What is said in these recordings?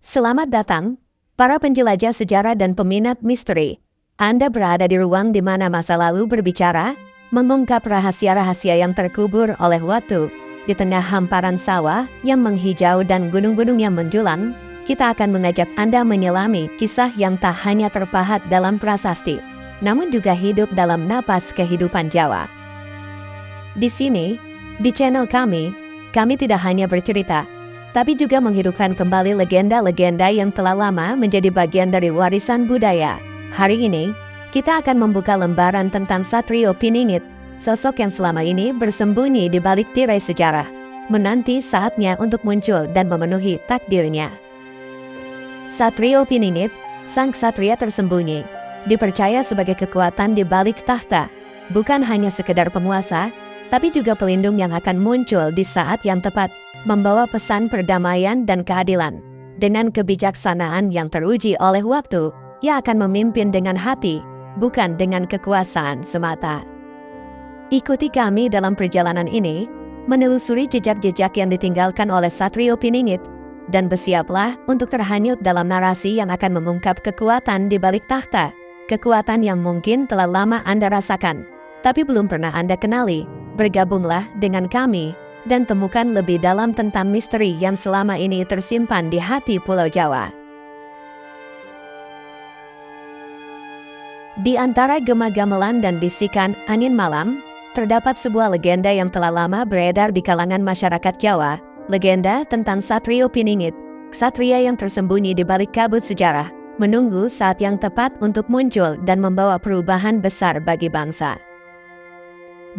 Selamat datang, para penjelajah sejarah dan peminat misteri. Anda berada di ruang di mana masa lalu berbicara, mengungkap rahasia-rahasia yang terkubur oleh waktu. Di tengah hamparan sawah yang menghijau dan gunung-gunung yang menjulang, kita akan mengajak Anda menyelami kisah yang tak hanya terpahat dalam prasasti, namun juga hidup dalam napas kehidupan Jawa. Di sini, di channel kami tidak hanya bercerita, tapi juga menghidupkan kembali legenda-legenda yang telah lama menjadi bagian dari warisan budaya. Hari ini, kita akan membuka lembaran tentang Satrio Piningit, sosok yang selama ini bersembunyi di balik tirai sejarah, menanti saatnya untuk muncul dan memenuhi takdirnya. Satrio Piningit, sang ksatria tersembunyi, dipercaya sebagai kekuatan di balik tahta, bukan hanya sekedar penguasa, tapi juga pelindung yang akan muncul di saat yang tepat, membawa pesan perdamaian dan keadilan. Dengan kebijaksanaan yang teruji oleh waktu, ia akan memimpin dengan hati, bukan dengan kekuasaan semata. Ikuti kami dalam perjalanan ini, menelusuri jejak-jejak yang ditinggalkan oleh Satrio Piningit, dan bersiaplah untuk terhanyut dalam narasi yang akan mengungkap kekuatan di balik tahta, kekuatan yang mungkin telah lama Anda rasakan, tapi belum pernah Anda kenali. Bergabunglah dengan kami, dan temukan lebih dalam tentang misteri yang selama ini tersimpan di hati Pulau Jawa. Di antara gema-gamelan dan bisikan angin malam, terdapat sebuah legenda yang telah lama beredar di kalangan masyarakat Jawa, legenda tentang Satrio Piningit, ksatria yang tersembunyi di balik kabut sejarah, menunggu saat yang tepat untuk muncul dan membawa perubahan besar bagi bangsa.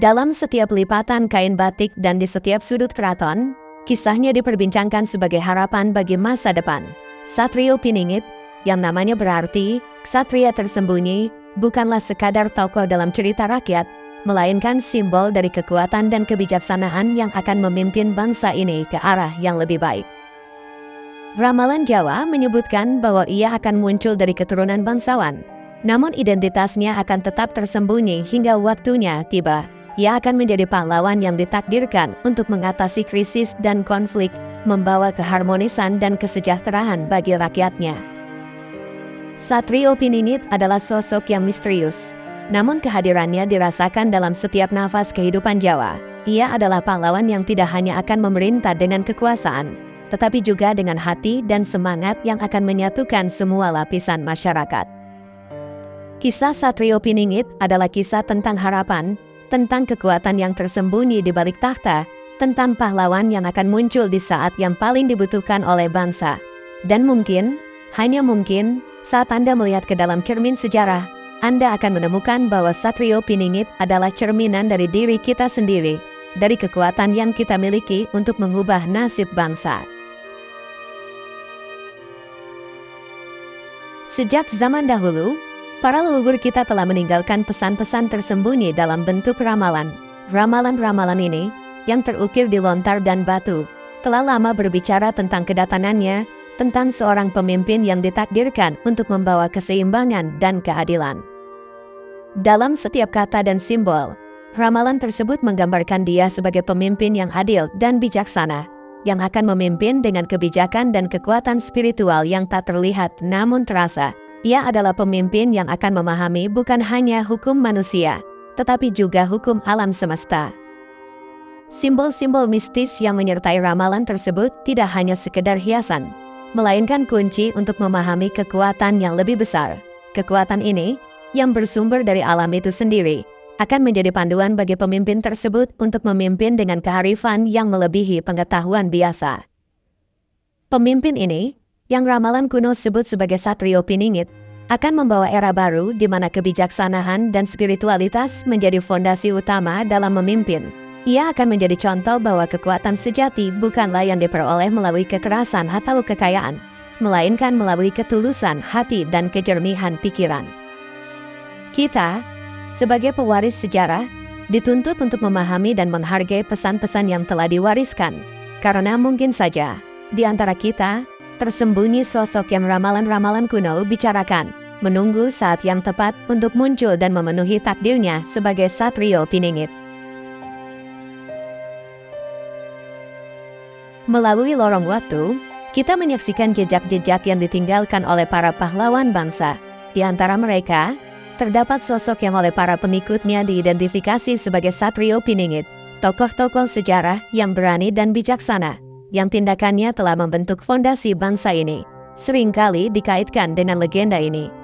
Dalam setiap lipatan kain batik dan di setiap sudut keraton, kisahnya diperbincangkan sebagai harapan bagi masa depan. Satrio Piningit, yang namanya berarti ksatria tersembunyi, bukanlah sekadar tokoh dalam cerita rakyat, melainkan simbol dari kekuatan dan kebijaksanaan yang akan memimpin bangsa ini ke arah yang lebih baik. Ramalan Jawa menyebutkan bahwa ia akan muncul dari keturunan bangsawan, namun identitasnya akan tetap tersembunyi hingga waktunya tiba. Ia akan menjadi pahlawan yang ditakdirkan untuk mengatasi krisis dan konflik, membawa keharmonisan dan kesejahteraan bagi rakyatnya. Satrio Piningit adalah sosok yang misterius, namun kehadirannya dirasakan dalam setiap nafas kehidupan Jawa. Ia adalah pahlawan yang tidak hanya akan memerintah dengan kekuasaan, tetapi juga dengan hati dan semangat yang akan menyatukan semua lapisan masyarakat. Kisah Satrio Piningit adalah kisah tentang harapan, tentang kekuatan yang tersembunyi di balik tahta, tentang pahlawan yang akan muncul di saat yang paling dibutuhkan oleh bangsa. Dan mungkin, hanya mungkin, saat Anda melihat ke dalam cermin sejarah, Anda akan menemukan bahwa Satrio Piningit adalah cerminan dari diri kita sendiri, dari kekuatan yang kita miliki untuk mengubah nasib bangsa. Sejak zaman dahulu, para leluhur kita telah meninggalkan pesan-pesan tersembunyi dalam bentuk ramalan. Ramalan-ramalan ini, yang terukir di lontar dan batu, telah lama berbicara tentang kedatangannya, tentang seorang pemimpin yang ditakdirkan untuk membawa keseimbangan dan keadilan. Dalam setiap kata dan simbol, ramalan tersebut menggambarkan dia sebagai pemimpin yang adil dan bijaksana, yang akan memimpin dengan kebijakan dan kekuatan spiritual yang tak terlihat namun terasa. Ia adalah pemimpin yang akan memahami bukan hanya hukum manusia, tetapi juga hukum alam semesta. Simbol-simbol mistis yang menyertai ramalan tersebut tidak hanya sekedar hiasan, melainkan kunci untuk memahami kekuatan yang lebih besar. Kekuatan ini, yang bersumber dari alam itu sendiri, akan menjadi panduan bagi pemimpin tersebut untuk memimpin dengan kearifan yang melebihi pengetahuan biasa. Pemimpin ini, yang ramalan kuno sebut sebagai Satrio Piningit, akan membawa era baru di mana kebijaksanaan dan spiritualitas menjadi fondasi utama dalam memimpin. Ia akan menjadi contoh bahwa kekuatan sejati bukanlah yang diperoleh melalui kekerasan atau kekayaan, melainkan melalui ketulusan hati dan kejernihan pikiran. Kita, sebagai pewaris sejarah, dituntut untuk memahami dan menghargai pesan-pesan yang telah diwariskan, karena mungkin saja, di antara kita, tersembunyi sosok yang ramalan-ramalan kuno bicarakan, menunggu saat yang tepat untuk muncul dan memenuhi takdirnya sebagai Satrio Piningit. Melalui lorong waktu, Kita menyaksikan jejak-jejak yang ditinggalkan oleh para pahlawan bangsa. Di antara mereka, terdapat sosok yang oleh para pengikutnya diidentifikasi sebagai Satrio Piningit, tokoh-tokoh sejarah yang berani dan bijaksana, yang tindakannya telah membentuk fondasi bangsa ini, seringkali dikaitkan dengan legenda ini.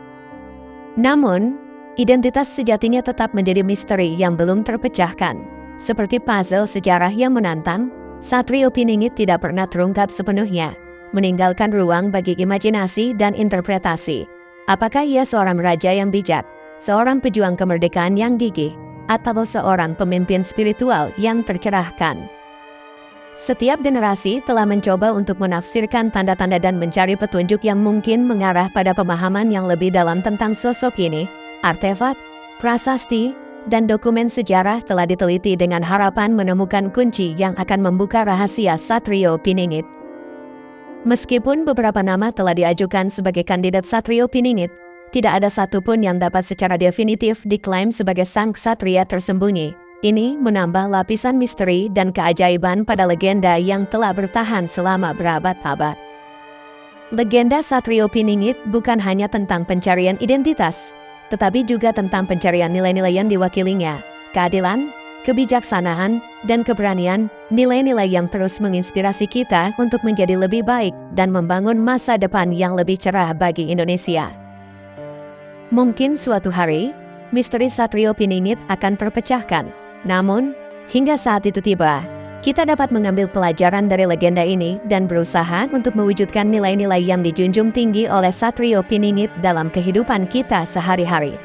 Namun, identitas sejatinya tetap menjadi misteri yang belum terpecahkan. Seperti puzzle sejarah yang menantang, Satrio Piningit tidak pernah terungkap sepenuhnya, meninggalkan ruang bagi imajinasi dan interpretasi. Apakah ia seorang raja yang bijak, seorang pejuang kemerdekaan yang gigih, atau seorang pemimpin spiritual yang tercerahkan? Setiap generasi telah mencoba untuk menafsirkan tanda-tanda dan mencari petunjuk yang mungkin mengarah pada pemahaman yang lebih dalam tentang sosok ini. Artefak, prasasti, dan dokumen sejarah telah diteliti dengan harapan menemukan kunci yang akan membuka rahasia Satrio Piningit. Meskipun beberapa nama telah diajukan sebagai kandidat Satrio Piningit, tidak ada satupun yang dapat secara definitif diklaim sebagai sang ksatria tersembunyi. Ini menambah lapisan misteri dan keajaiban pada legenda yang telah bertahan selama berabad-abad. Legenda Satrio Piningit bukan hanya tentang pencarian identitas, tetapi juga tentang pencarian nilai-nilai yang diwakilinya, keadilan, kebijaksanaan, dan keberanian, nilai-nilai yang terus menginspirasi kita untuk menjadi lebih baik dan membangun masa depan yang lebih cerah bagi Indonesia. Mungkin suatu hari, misteri Satrio Piningit akan terpecahkan. Namun, hingga saat itu tiba, kita dapat mengambil pelajaran dari legenda ini dan berusaha untuk mewujudkan nilai-nilai yang dijunjung tinggi oleh Satrio Piningit dalam kehidupan kita sehari-hari.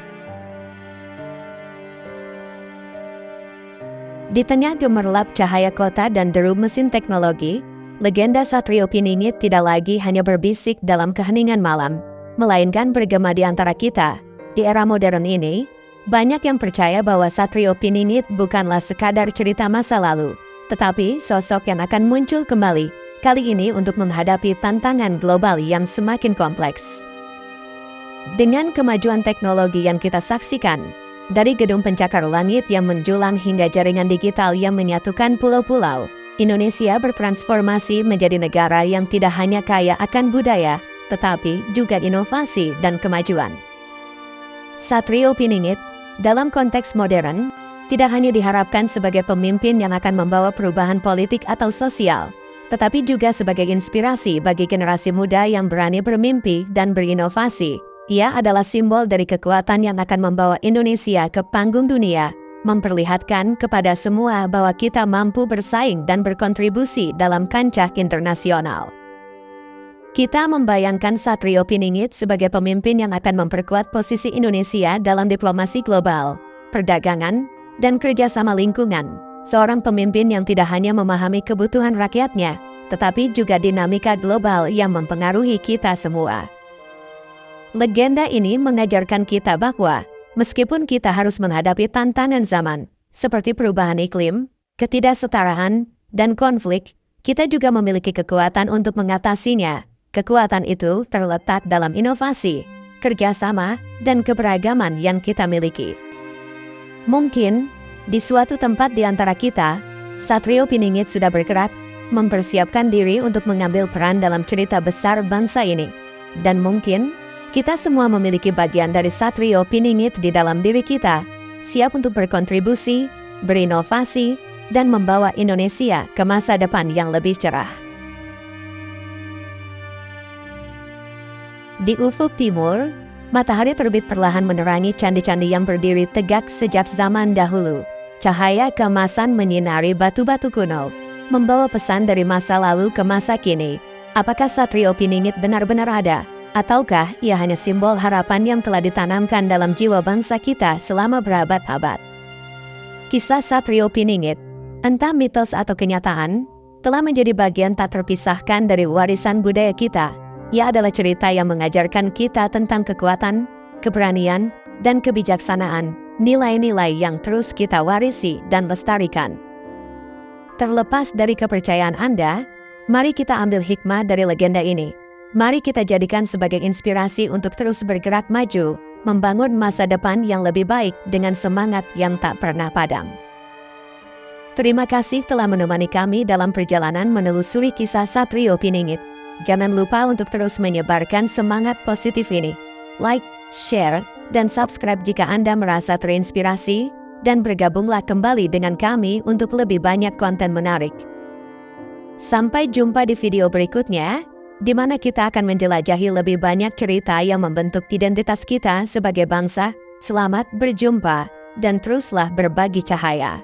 Di tengah gemerlap cahaya kota dan deru mesin teknologi, legenda Satrio Piningit tidak lagi hanya berbisik dalam keheningan malam, melainkan bergema di antara kita. Di era modern ini, banyak yang percaya bahwa Satrio Piningit bukanlah sekadar cerita masa lalu, tetapi sosok yang akan muncul kembali, kali ini untuk menghadapi tantangan global yang semakin kompleks. Dengan kemajuan teknologi yang kita saksikan, dari gedung pencakar langit yang menjulang hingga jaringan digital yang menyatukan pulau-pulau, Indonesia bertransformasi menjadi negara yang tidak hanya kaya akan budaya, tetapi juga inovasi dan kemajuan. Satrio Piningit, dalam konteks modern, tidak hanya diharapkan sebagai pemimpin yang akan membawa perubahan politik atau sosial, tetapi juga sebagai inspirasi bagi generasi muda yang berani bermimpi dan berinovasi. Ia adalah simbol dari kekuatan yang akan membawa Indonesia ke panggung dunia, memperlihatkan kepada semua bahwa kita mampu bersaing dan berkontribusi dalam kancah internasional. Kita membayangkan Satrio Piningit sebagai pemimpin yang akan memperkuat posisi Indonesia dalam diplomasi global, perdagangan, dan kerjasama lingkungan. Seorang pemimpin yang tidak hanya memahami kebutuhan rakyatnya, tetapi juga dinamika global yang mempengaruhi kita semua. Legenda ini mengajarkan kita bahwa, meskipun kita harus menghadapi tantangan zaman, seperti perubahan iklim, ketidaksetaraan, dan konflik, kita juga memiliki kekuatan untuk mengatasinya. Kekuatan itu terletak dalam inovasi, kerjasama, dan keberagaman yang kita miliki. Mungkin, di suatu tempat di antara kita, Satrio Piningit sudah bergerak, mempersiapkan diri untuk mengambil peran dalam cerita besar bangsa ini. Dan mungkin, kita semua memiliki bagian dari Satrio Piningit di dalam diri kita, siap untuk berkontribusi, berinovasi, dan membawa Indonesia ke masa depan yang lebih cerah. Di ufuk timur, matahari terbit perlahan menerangi candi-candi yang berdiri tegak sejak zaman dahulu. Cahaya keemasan menyinari batu-batu kuno, membawa pesan dari masa lalu ke masa kini. Apakah Satrio Piningit benar-benar ada? Ataukah ia hanya simbol harapan yang telah ditanamkan dalam jiwa bangsa kita selama berabad-abad? Kisah Satrio Piningit, entah mitos atau kenyataan, telah menjadi bagian tak terpisahkan dari warisan budaya kita. Ia adalah cerita yang mengajarkan kita tentang kekuatan, keberanian, dan kebijaksanaan, nilai-nilai yang terus kita warisi dan lestarikan. Terlepas dari kepercayaan Anda, mari kita ambil hikmah dari legenda ini. Mari kita jadikan sebagai inspirasi untuk terus bergerak maju, membangun masa depan yang lebih baik dengan semangat yang tak pernah padam. Terima kasih telah menemani kami dalam perjalanan menelusuri kisah Satrio Piningit. Jangan lupa untuk terus menyebarkan semangat positif ini. Like, share, dan subscribe jika Anda merasa terinspirasi, dan bergabunglah kembali dengan kami untuk lebih banyak konten menarik. Sampai jumpa di video berikutnya, di mana kita akan menjelajahi lebih banyak cerita yang membentuk identitas kita sebagai bangsa. Selamat berjumpa, dan teruslah berbagi cahaya.